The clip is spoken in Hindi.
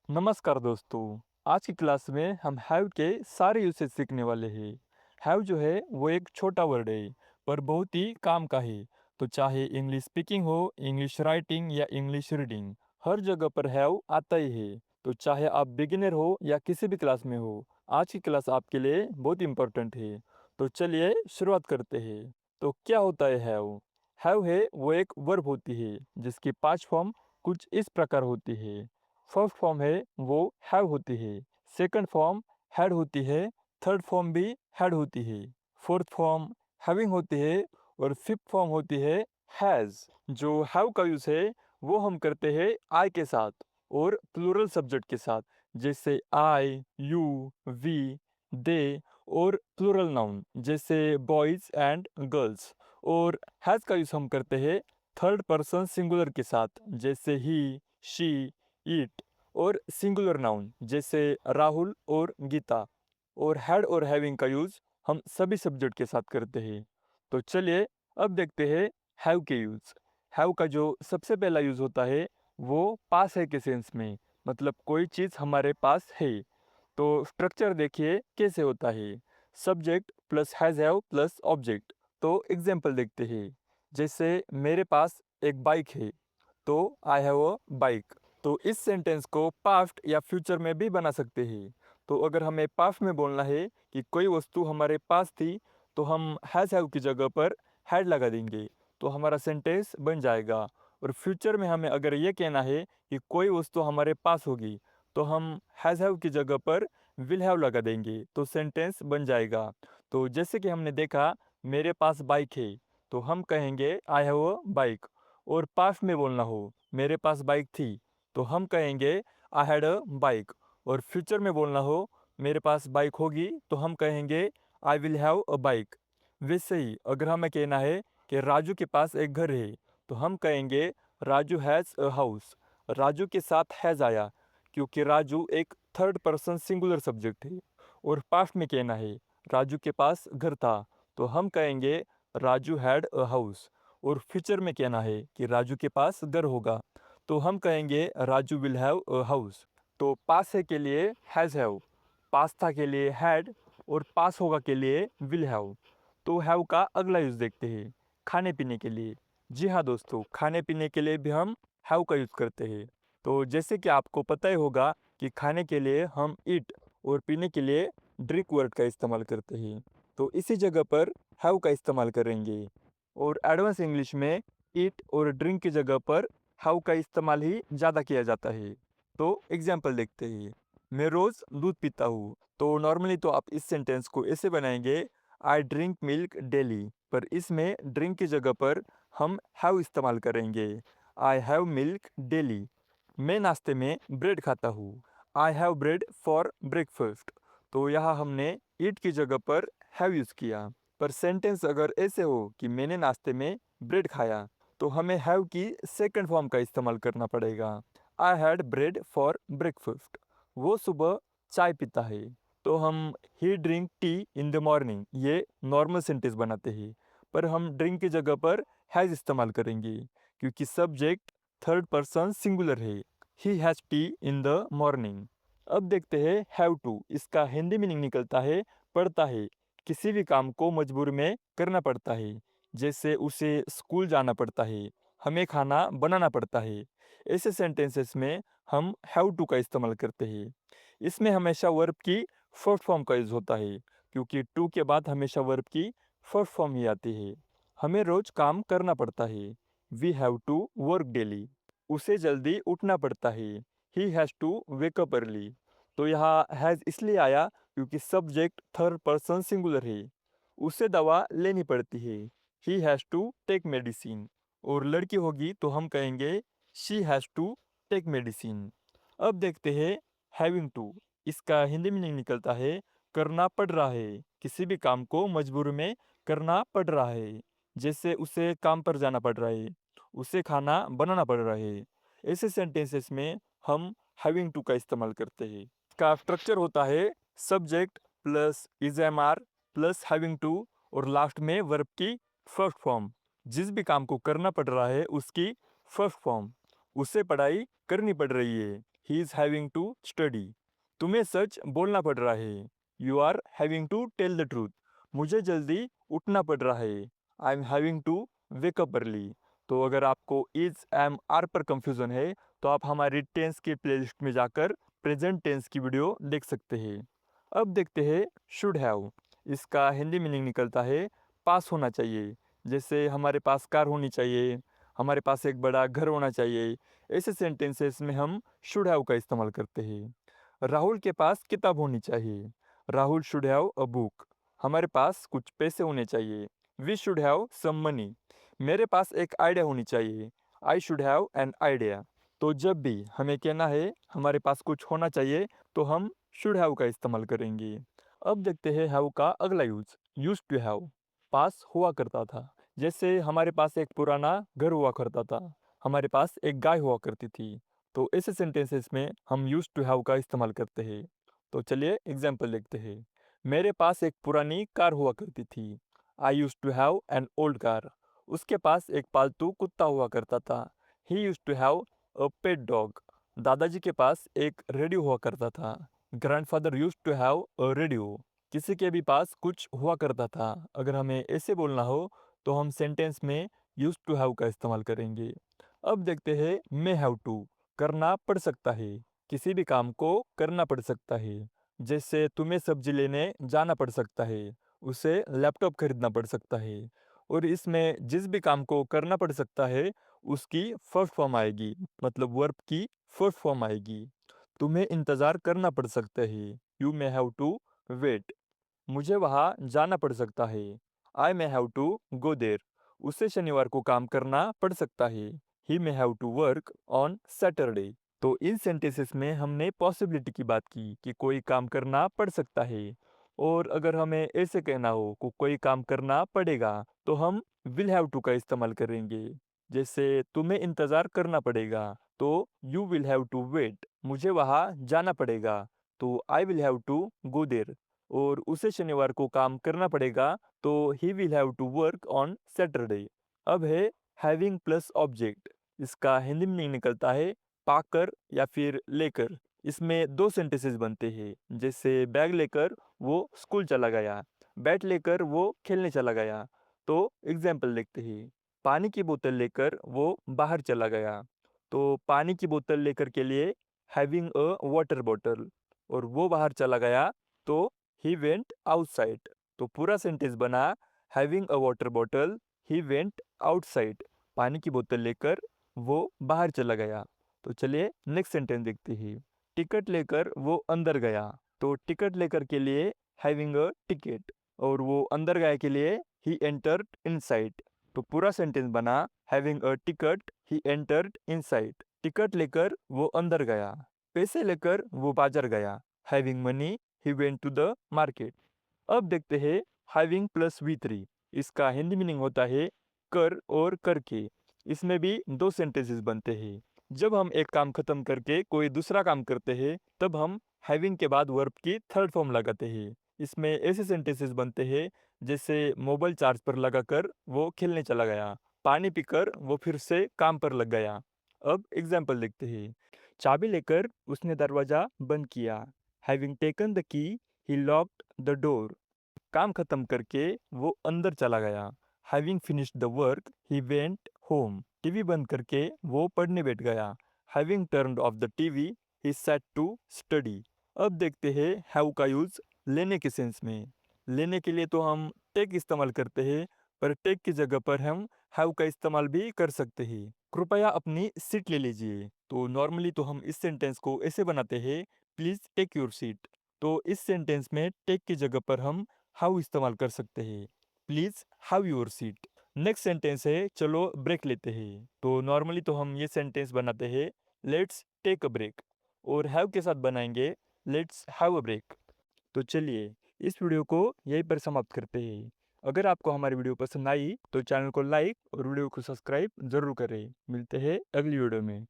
नमस्कार दोस्तों। आज की क्लास में हम हैव के सारे यूसेज सीखने वाले हैं। हैव जो है वो एक छोटा वर्ड है पर बहुत ही काम का है। तो चाहे इंग्लिश स्पीकिंग हो, इंग्लिश राइटिंग या इंग्लिश रीडिंग, हर जगह पर हैव आता ही है। तो चाहे आप बिगिनर हो या किसी भी क्लास में हो, आज की क्लास आपके लिए बहुत इंपॉर्टेंट है। तो चलिए शुरुआत करते हैं। तो क्या होता है हैव? हैव है वो एक वर्ब होती है जिसकी 5 फॉर्म कुछ इस प्रकार होती है। फर्स्ट फॉर्म है वो हैव होती है, सेकंड फॉर्म हैड होती है, थर्ड फॉर्म भी हैड होती है, फोर्थ फॉर्म हैविंग होती है और फिफ्थ फॉर्म होती है हैज़। जो हैव का यूज़ है वो हम करते हैं आई के साथ और प्लूरल सब्जेक्ट के साथ, जैसे आई, यू, वी, दे, और प्लूरल नाउन जैसे बॉयज़ एंड गर्ल्स। और हैज़ का यूज़ हम करते हैं थर्ड पर्सन सिंगुलर के साथ, जैसे ही, शी, ईट, और सिंगुलर नाउन जैसे राहुल और गीता। और हैड और हैविंग का यूज़ हम सभी सब्जेक्ट के साथ करते हैं। तो चलिए अब देखते हैं हैव के यूज़। हैव का जो सबसे पहला यूज़ होता है वो पास है के सेंस में, मतलब कोई चीज़ हमारे पास है। तो स्ट्रक्चर देखिए कैसे होता है। Subject plus has have plus object. तो एग्जाम्पल देखते हैं, जैसे मेरे पास एक बाइक है, तो आई हैव अ बाइक। तो इस सेंटेंस को पास्ट या फ्यूचर में भी बना सकते हैं। तो अगर हमें पास्ट में बोलना है कि कोई वस्तु हमारे पास थी, तो हम हैज़ हैव की जगह पर हैड लगा देंगे, तो हमारा सेंटेंस बन जाएगा। और फ्यूचर में हमें अगर ये कहना है कि कोई वस्तु हमारे पास होगी, तो हम हैज़ हैव की जगह पर विल हैव लगा देंगे, तो सेंटेंस बन जाएगा। तो जैसे कि हमने देखा, मेरे पास बाइक है, तो हम कहेंगे आई हैव अ बाइक। और पास्ट में बोलना हो, मेरे पास बाइक थी, तो हम कहेंगे आई हैड अ बाइक। और फ्यूचर में बोलना हो, मेरे पास बाइक होगी, तो हम कहेंगे आई विल हैव अ बाइक। वैसे ही अगर हमें कहना है कि राजू के पास एक घर है, तो हम कहेंगे Raju has a house. Raju के साथ हैज़ आया क्योंकि राजू एक थर्ड पर्सन सिंगुलर सब्जेक्ट है। और पास्ट में कहना है राजू के पास घर था, तो हम कहेंगे राजू हैड अ हाउस। और फ्यूचर में कहना है कि राजू के पास घर होगा, तो हम कहेंगे Raju will have a house. तो पास है के लिए हैज़ हैव, पास था के लिए हैड, और पास होगा के लिए विल हैव। तो हैव का अगला यूज़ देखते हैं, खाने पीने के लिए। जी हाँ दोस्तों, खाने पीने के लिए भी हम हैव का यूज़ करते हैं। तो जैसे कि आपको पता ही होगा कि खाने के लिए हम ईट और पीने के लिए ड्रिंक वर्ड का इस्तेमाल करते हैं, तो इसी जगह पर हैव का इस्तेमाल करेंगे। और एडवांस इंग्लिश में ईट और ड्रिंक की जगह पर हैव का इस्तेमाल ही ज़्यादा किया जाता है। तो एग्जाम्पल देखते हैं, मैं रोज़ दूध पीता हूँ। तो नॉर्मली तो आप इस सेंटेंस को ऐसे बनाएंगे, आई ड्रिंक मिल्क डेली, पर इसमें ड्रिंक की जगह पर हम हैव इस्तेमाल करेंगे, आई हैव मिल्क डेली। मैं नाश्ते में ब्रेड खाता हूँ, I have bread for breakfast. तो यहाँ हमने ईट की जगह पर हैव यूज़ किया। पर सेंटेंस अगर ऐसे हो कि मैंने नाश्ते में ब्रेड खाया, तो हमें हैव की सेकंड फॉर्म का इस्तेमाल करना पड़ेगा, I had bread for breakfast. वो सुबह चाय पीता है, तो हम ही drink tea in the morning, ये नॉर्मल सेंटेंस बनाते हैं। पर हम ड्रिंक की जगह पर हैज़ इस्तेमाल करेंगे क्योंकि सब्जेक्ट थर्ड पर्सन सिंगुलर है, he has T in the morning. अब देखते हैं हैव टू। इसका हिंदी मीनिंग निकलता है पड़ता है। किसी भी काम को मजबूर में करना पड़ता है, जैसे उसे स्कूल जाना पड़ता है, हमें खाना बनाना पड़ता है। ऐसे सेंटेंसेस में हम हैव टू का इस्तेमाल करते हैं। इसमें हमेशा वर्ब की फर्स्ट फॉर्म का यूज होता है क्योंकि टू के बाद हमेशा वर्ब की फर्स्ट फॉर्म ही आती है। हमें रोज काम करना पड़ता है, we have to work daily. उसे जल्दी उठना पड़ता है, he has to wake up early. तो यहाँ हैज़ इसलिए आया क्योंकि सब्जेक्ट थर्ड पर्सन सिंगुलर है। उसे दवा लेनी पड़ती है, he has to take medicine. और लड़की होगी तो हम कहेंगे she has to take medicine. अब देखते हैं हैविंग टू। इसका हिंदी मीनिंग निकलता है करना पड़ रहा है, किसी भी काम को मजबूर में करना पड़ रहा है, जैसे उसे काम पर जाना पड़ रहा है, उसे खाना बनाना पड़ रहा है। ऐसे सेंटेंसेस में हम हैविंग टू का इस्तेमाल करते हैं। इसका स्ट्रक्चर होता है subject plus is am are plus having to, और लास्ट में वर्ब की फर्स्ट फॉर्म। जिस भी काम को करना पड़ रहा है उसकी फर्स्ट फॉर्म। उसे पढ़ाई करनी पड़ रही है, he is having to study. तुम्हें सच बोलना पड़ रहा है। You are having to tell the truth. मुझे जल्दी उठना पड़ रहा है। I am having to wake up early. तो अगर आपको इज़, एम, आर पर कंफ्यूजन है तो आप हमारी टेंस की प्लेलिस्ट में जाकर प्रेजेंट टेंस की वीडियो देख सकते हैं। अब देखते हैं शुड हैव। इसका हिंदी मीनिंग निकलता है पास होना चाहिए। जैसे हमारे पास कार होनी चाहिए, हमारे पास एक बड़ा घर होना चाहिए। ऐसे सेंटेंसेस में हम शुड हैव का इस्तेमाल करते हैं। राहुल के पास किताब होनी चाहिए। Rahul should have a book. हमारे पास कुछ पैसे होने चाहिए। We should have some money. मेरे पास एक आइडिया होनी चाहिए। I should have an idea. तो जब भी हमें कहना है हमारे पास कुछ होना चाहिए तो हम शुड हैव का इस्तेमाल करेंगे। अब देखते हैं हैव का अगला यूज, यूज टू हैव। पास हुआ करता था। जैसे हमारे पास एक पुराना घर हुआ करता था, हमारे पास एक गाय हुआ करती थी। तो ऐसे सेंटेंसेस में हम यूज टू हैव का इस्तेमाल करते हैं। तो चलिए एग्जाम्पल देखते हैं। मेरे पास एक पुरानी कार हुआ करती थी। I used to have an old car. उसके पास एक पालतू कुत्ता हुआ करता था। He used to have a pet dog. दादाजी के पास एक रेडियो हुआ करता था। Grandfather used to have a radio. किसी के भी पास कुछ हुआ करता था। अगर हमें ऐसे बोलना हो तो हम सेंटेंस में यूज टू हैव का इस्तेमाल करेंगे। अब देखते हैं मे हैव टू। करना पड़ सकता है। किसी भी काम को करना पड़ सकता है। जैसे तुम्हें सब्जी लेने जाना पड़ सकता है, उसे लैपटॉप खरीदना पड़ सकता है। और इसमें जिस भी काम को करना पड़ सकता है उसकी फर्स्ट फॉर्म आएगी, मतलब वर्ब की फर्स्ट फॉर्म आएगी। तुम्हें इंतज़ार करना पड़ सकता है। You may have to wait. मुझे वहाँ जाना पड़ सकता है। I may have to go there. उसे शनिवार को काम करना पड़ सकता है। He may have to work on Saturday. तो इन सेंटेंसेस में हमने पॉसिबिलिटी की बात की कि कोई काम करना पड़ सकता है। और अगर हमें ऐसे कहना हो कि कोई काम करना पड़ेगा तो हम विल हैव टू का इस्तेमाल करेंगे। जैसे तुम्हें इंतज़ार करना पड़ेगा तो you will have to wait. मुझे वहाँ जाना पड़ेगा तो I will have to go there. और उसे शनिवार को काम करना पड़ेगा तो he will have to work on Saturday. अब है हैविंग प्लस ऑब्जेक्ट। इसका हिंदी में निकलता है पाकर या फिर लेकर। इसमें दो सेंटेंसेस बनते हैं। जैसे बैग लेकर वो स्कूल चला गया, बैट लेकर वो खेलने चला गया। तो एग्जाम्पल देखते हैं। पानी की बोतल लेकर वो बाहर चला गया। तो पानी की बोतल लेकर के लिए हैविंग अ वाटर बॉटल। और वो बाहर चला गया तो ही वेंट आउटसाइड। तो पूरा सेंटेंस बना having a water bottle, he went outside. पानी की बोतल लेकर वो बाहर चला गया। तो चलिए नेक्स्ट सेंटेंस देखते हैं। टिकट लेकर वो अंदर गया। तो टिकट लेकर के लिए हैविंग अ टिकट। और वो अंदर गया के लिए ही एंटर्ड इनसाइड। तो पूरा सेंटेंस बना having a ticket, he entered inside. Ticket लेकर वो अंदर गया। पैसे लेकर वो बाजार गया। Having money, he went to the market. अब देखते हैं हैविंग प्लस V3। इसका हिंदी मीनिंग होता है कर और करके। इसमें भी दो सेंटेंसेस बनते हैं। जब हम एक काम खत्म करके कोई दूसरा काम करते हैं तब हम हैविंग के बाद वर्ब की थर्ड फॉर्म लगाते हैं। इसमें ऐसे सेंटेंसेस बनते हैं जैसे मोबाइल चार्ज पर लगाकर वो खेलने चला गया, पानी पीकर वो फिर से काम पर लग गया। अब एग्जाम्पल देखते हैं। चाबी लेकर उसने दरवाज़ा बंद किया। Having taken the key, he locked the door. काम खत्म करके वो अंदर चला गया। Having finished the work, he went home. TV बंद करके वो पढ़ने बैठ गया। Having turned off the TV, he sat to study. अब देखते हैं हैव का यूज लेने के सेंस में। लेने के लिए तो हम टेक इस्तेमाल करते हैं, पर टेक की जगह पर हम हैव का इस्तेमाल भी कर सकते हैं। कृपया अपनी सीट ले लीजिए। तो नॉर्मली तो हम इस सेंटेंस को ऐसे बनाते हैं, प्लीज़ टेक योर सीट। तो इस सेंटेंस में टेक की जगह पर हम हाउ इस्तेमाल कर सकते हैं। Please have your seat. Next sentence है चलो ब्रेक लेते हैं। तो नॉर्मली तो हम ये सेंटेंस बनाते हैं लेट्स टेक अ ब्रेक। और हैव के साथ बनाएंगे लेट्स हैव अ ब्रेक। तो चलिए इस वीडियो को यहीं पर समाप्त करते हैं। अगर आपको हमारी वीडियो पसंद आई तो चैनल को लाइक और वीडियो को सब्सक्राइब ज़रूर करें। मिलते हैं अगली वीडियो में।